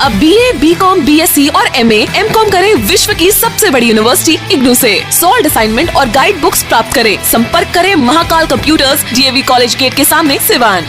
अब BA, BCom, BSc और MA, MCom करें विश्व की सबसे बड़ी यूनिवर्सिटी इग्नू से। सॉल्ड असाइनमेंट और गाइड बुक्स प्राप्त करें। संपर्क करें Mahakal computers, DAV college gate के सामने, सिवान।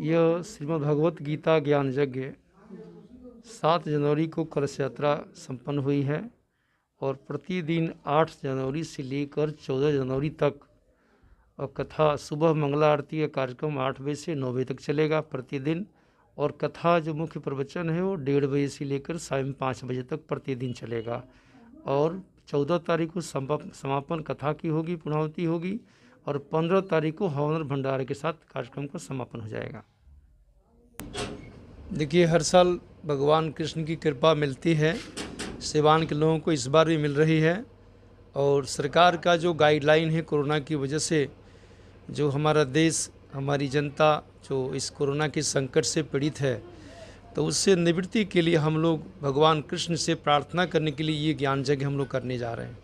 यह श्रीमद् भगवत गीता ज्ञान यज्ञ 7 जनवरी को कलश यात्रा संपन्न हुई है और प्रतिदिन 8 जनवरी से लेकर 14 जनवरी तक और कथा सुबह मंगला आरती का कार्यक्रम 8 बजे से 9 बजे तक चलेगा प्रतिदिन। और कथा जो मुख्य प्रवचन है वो 1:30 बजे से लेकर शाम 5 बजे तक प्रतिदिन चलेगा। और 14 तारीख को समापन कथा की होगी, पूर्णाहुति होगी और 15 तारीख को हवन और भंडारे के साथ कार्यक्रम का समापन हो जाएगा। देखिए, हर साल भगवान कृष्ण की कृपा मिलती है, सिवान के लोगों को इस बार भी मिल रही है। और सरकार का जो गाइडलाइन है कोरोना की वजह से जो हमारा देश, हमारी जनता जो इस कोरोना के संकट से पीड़ित है, तो उससे निवृत्ति के लिए हम लोग भगवान कृष्ण से प्रार्थना करने के लिए ये ज्ञान यज्ञ हम लोग करने जा रहे हैं।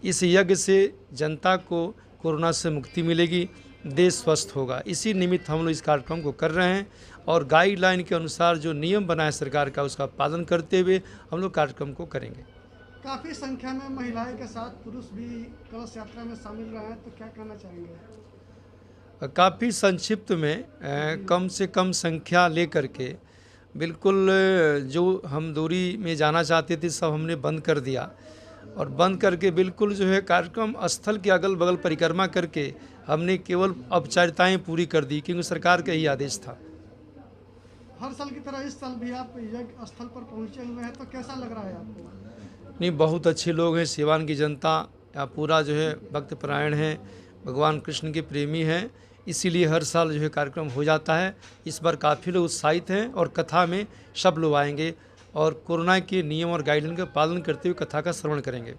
इस यज्ञ से जनता को कोरोना से मुक्ति मिलेगी, देश स्वस्थ होगा। इसी निमित्त हम लोग इस कार्यक्रम को कर रहे हैं और गाइडलाइन के अनुसार जो नियम बना है सरकार का उसका पालन करते हुए हम लोग कार्यक्रम को करेंगे। काफ़ी संख्या में महिलाएं के साथ पुरुष भी कलश यात्रा में शामिल रहे हैं, तो क्या कहना चाहेंगे? काफ़ी संक्षिप्त में कम से कम संख्या लेकर के बिल्कुल जो हम दूरी में जाना चाहते थे सब हमने बंद कर दिया और बंद करके बिल्कुल जो है कार्यक्रम स्थल के अगल बगल परिक्रमा करके हमने केवल औपचारिकताएं पूरी कर दी, क्योंकि सरकार का यही आदेश था। हर साल की तरह इस साल भी आप यज्ञ स्थल पर पहुंचे हुए हैं, तो कैसा लग रहा है आपको? नहीं, बहुत अच्छे लोग हैं। सिवान की जनता या पूरा जो है भक्त परायण है, भगवान कृष्ण के प्रेमी हैं, इसीलिए हर साल जो है कार्यक्रम हो जाता है। इस बार काफ़ी लोग उत्साहित हैं और कथा में सब लोग आएंगे और कोरोना के नियम और गाइडलाइन का पालन करते हुए कथा का श्रवण करेंगे।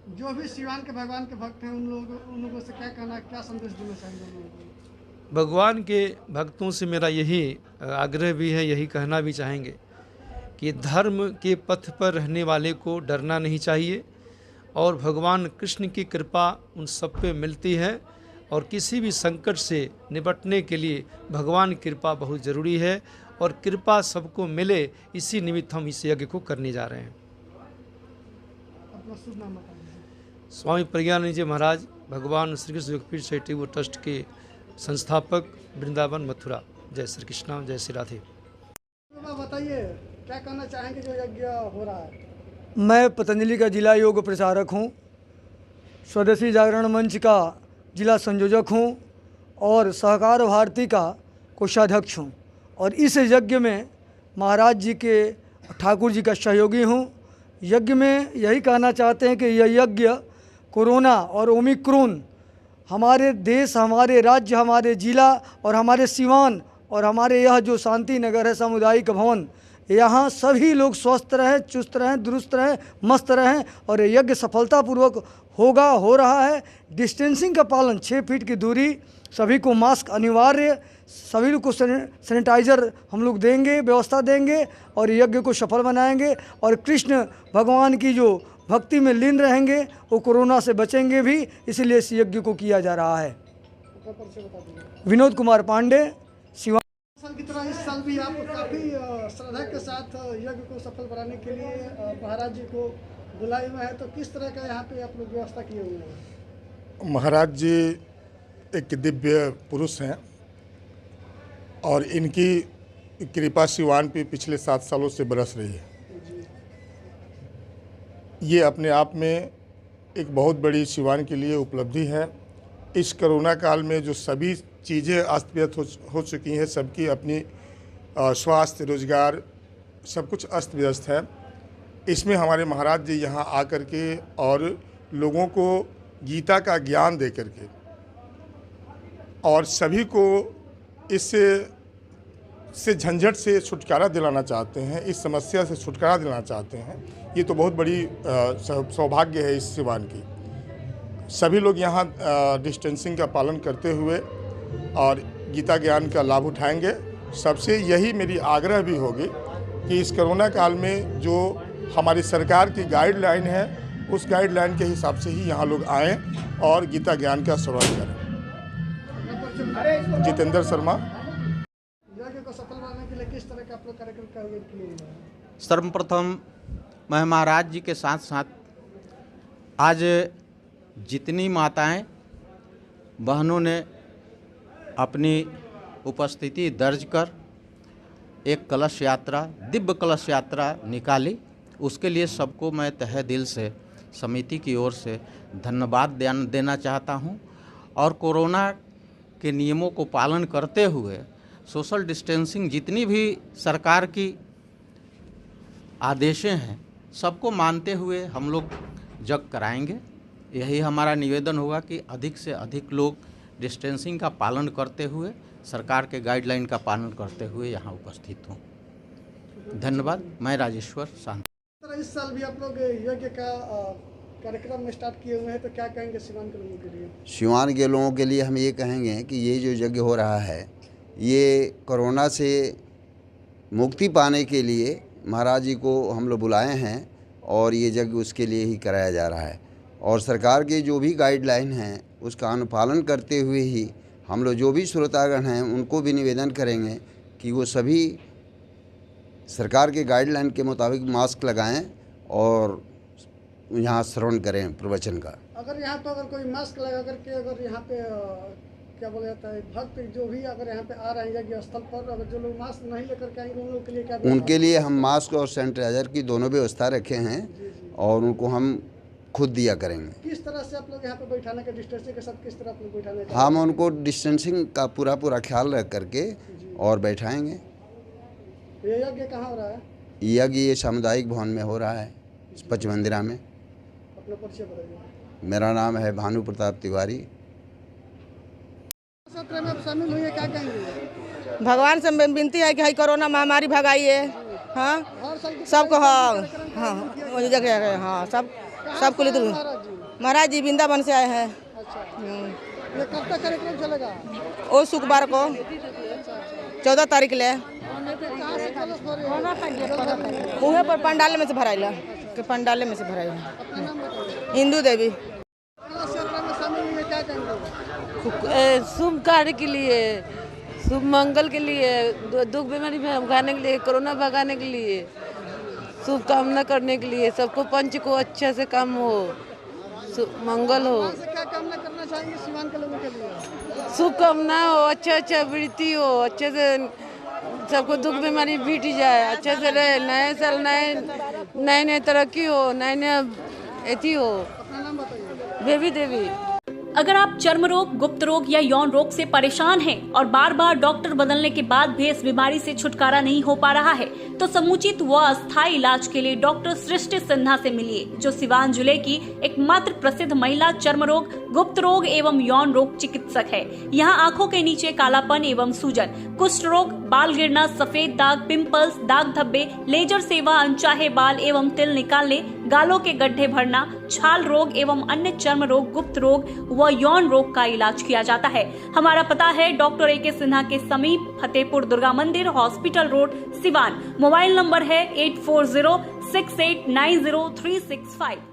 जो भी सिवान के भगवान के भक्त हैं उन लोगों से क्या कहना, क्या संदेश देना चाहेंगे लोगों को? भगवान के भक्तों से मेरा यही आग्रह भी है, यही कहना भी चाहेंगे कि धर्म के पथ पर रहने वाले को डरना नहीं चाहिए और भगवान कृष्ण की कृपा उन सब पे मिलती है और किसी भी संकट से निपटने के लिए भगवान की कृपा बहुत ज़रूरी है और कृपा सबको मिले, इसी निमित्त हम इस यज्ञ को करने जा रहे हैं। अपना शुभ नाम बताइए। स्वामी प्रज्ञानंद जी महाराज भगवान श्री कृष्ण योगपीठ चैरिटेबल ट्रस्ट के संस्थापक, वृंदावन मथुरा। जय श्री कृष्ण, जय श्री राधे। बताइए, क्या कहना चाहेंगे जो यज्ञ हो रहा है? मैं पतंजलि का जिला योग प्रचारक हूँ, स्वदेशी जागरण मंच का जिला संयोजक हूँ और सहकार भारती का कोषाध्यक्ष हूँ और इस यज्ञ में महाराज जी के ठाकुर जी का सहयोगी हूँ। यज्ञ में यही कहना चाहते हैं कि यह यज्ञ कोरोना और ओमिक्रॉन हमारे देश, हमारे राज्य, हमारे जिला और हमारे सिवान और हमारे यह जो शांति नगर है सामुदायिक भवन, यहाँ सभी लोग स्वस्थ रहें, चुस्त रहें, दुरुस्त रहें, मस्त रहें और ये यज्ञ सफलतापूर्वक हो रहा है। डिस्टेंसिंग का पालन, 6 फीट की दूरी, सभी को मास्क अनिवार्य, सभी को सैनिटाइज़र हम लोग देंगे, व्यवस्था देंगे और यज्ञ को सफल बनाएंगे और कृष्ण भगवान की जो भक्ति में लीन रहेंगे वो कोरोना से बचेंगे भी, इसलिए इस यज्ञ को किया जा रहा है। विनोद कुमार पांडे, सिवान। साल की तरह इस साल भी आप काफ़ी श्रद्धा के साथ यज्ञ को सफल बनाने के लिए महाराज जी को बुलाए हुए हैं, तो किस तरह का यहाँ पे आप लोग व्यवस्था किए हुए हैं? महाराज जी एक दिव्य पुरुष हैं और इनकी कृपा सिवान पे पिछले 7 सालों से बरस रही है। ये अपने आप में एक बहुत बड़ी सिवान के लिए उपलब्धि है। इस कोरोना काल में जो सभी चीज़ें अस्त व्यस्त हो चुकी हैं, सबकी अपनी स्वास्थ्य, रोजगार, सब कुछ अस्त व्यस्त है। इसमें हमारे महाराज जी यहाँ आकर के और लोगों को गीता का ज्ञान दे करके और सभी को इससे झंझट से छुटकारा दिलाना चाहते हैं, इस समस्या से छुटकारा दिलाना चाहते हैं। ये तो बहुत बड़ी सौभाग्य है इस सिवान की। सभी लोग यहाँ डिस्टेंसिंग का पालन करते हुए और गीता ज्ञान का लाभ उठाएंगे। सबसे यही मेरी आग्रह भी होगी कि इस कोरोना काल में जो हमारी सरकार की गाइडलाइन है उस गाइडलाइन के हिसाब से ही यहाँ लोग आएँ और गीता ज्ञान का श्रवण करें। जितेंद्र शर्मा। यज्ञ को सफल बनाने के लिए किस तरह का आप लोग कार्यक्रम का आयोजन किए हैं? सर्वप्रथम मैं महाराज जी के साथ साथ आज जितनी माताएं बहनों ने अपनी उपस्थिति दर्ज कर एक कलश यात्रा, दिव्य कलश यात्रा निकाली। उसके लिए सबको मैं तहे दिल से समिति की ओर से धन्यवाद देना चाहता हूं। और कोरोना के नियमों को पालन करते हुए सोशल डिस्टेंसिंग जितनी भी सरकार की आदेशें हैं सबको मानते हुए हम लोग जग कराएंगे। यही हमारा निवेदन होगा कि अधिक से अधिक लोग डिस्टेंसिंग का पालन करते हुए, सरकार के गाइडलाइन का पालन करते हुए यहाँ उपस्थित हों। धन्यवाद। मैं राजेश्वर शांत। इस साल भी आप लोग यज्ञ का कार्यक्रम में स्टार्ट किए हुए हैं, तो क्या कहेंगे सिवान के लोगों के लिए? सिवान के लोगों के लिए हम ये कहेंगे कि ये जो यज्ञ हो रहा है ये कोरोना से मुक्ति पाने के लिए महाराज जी को हम लोग बुलाए हैं और ये यज्ञ उसके लिए ही कराया जा रहा है। और सरकार के जो भी गाइडलाइन हैं उसका अनुपालन करते हुए ही हम लोग जो भी श्रोतागण हैं उनको भी निवेदन करेंगे कि वो सभी सरकार के गाइडलाइन के मुताबिक मास्क लगाएं और यहाँ श्रवण करें प्रवचन का। अगर यहाँ पे अगर कोई मास्क लगा करके अगर यहाँ पे क्या बोला जाता है भक्त जो भी अगर यहाँ पे आ रहे हैं यज्ञ स्थल पर, अगर जो लोग मास्क नहीं लेकर के आएंगे उन लोगों के लिए क्या? उनके लिए हम मास्क और सैनिटाइजर की दोनों व्यवस्था रखे हैं और उनको हम खुद दिया करेंगे। किस तरह से आप लोग यहाँ पे बैठाने का डिस्टेंसिंग के साथ किस तरह आप लोग बैठाने का? हम उनको डिस्टेंसिंग का पूरा ख्याल रख करके और बैठाएंगे। ये यज्ञ कहाँ हो रहा है? यज्ञ ये सामुदायिक भवन में हो रहा है, पचमंदिरा में। अपना परिचय बताइए। मेरा नाम है भानु प्रताप तिवारी। सत्र में शामिल हुए, क्या कहेंगे? भगवान से विनती है कि हाई कोरोना महामारी भगाइए। हाँ सबको, हाँ सबको लिए। महाराज जी वृंदावन से आए हैं। ये कब तक कार्यक्रम चलेगा? ओ शुक्रवार को 14 तारीख ले उहे पर पंडाल में से भराइला के पंडाल में से भराइला। हिंदू देवी। शुभ कार्य के लिए, शुभ मंगल के लिए, दुख बीमारी भगाने के लिए, कोरोना भगाने के लिए, शुभ कामना करने के लिए, सबको पंच को अच्छे से काम हो, मंगल हो। क्या कामना करना चाहेंगे सिवान के लोगों के लिए? शुभ कामना हो, अच्छा वृत्ति हो, अच्छे से सबको दुख बीमारी बीट जाए, अच्छे से रहे, नए साल नए तरक्की हो, नए एथी हो। अपना नाम बताइए। बेबी देवी। अगर आप चर्म रोग, गुप्त रोग या यौन रोग से परेशान हैं और बार बार डॉक्टर बदलने के बाद भी इस बीमारी से छुटकारा नहीं हो पा रहा है, तो समुचित व अस्थायी इलाज के लिए डॉक्टर सृष्टि सिन्हा से मिलिए, जो सिवान जिले की एकमात्र प्रसिद्ध महिला चर्म रोग, गुप्त रोग एवं यौन रोग चिकित्सक है। यहाँ आंखों के नीचे कालापन एवं सूजन, कुष्ठ रोग, बाल गिरना, सफेद दाग, पिंपल्स, दाग धब्बे, लेजर सेवा, अनचाहे बाल एवं तिल निकालने, गालों के गड्ढे भरना, छाल रोग एवं अन्य चर्म रोग, गुप्त रोग व यौन रोग का इलाज किया जाता है। हमारा पता है डॉक्टर ए के सिन्हा के समीप फतेहपुर दुर्गा मंदिर, hospital road, Siwan. Mobile number है 8406890365।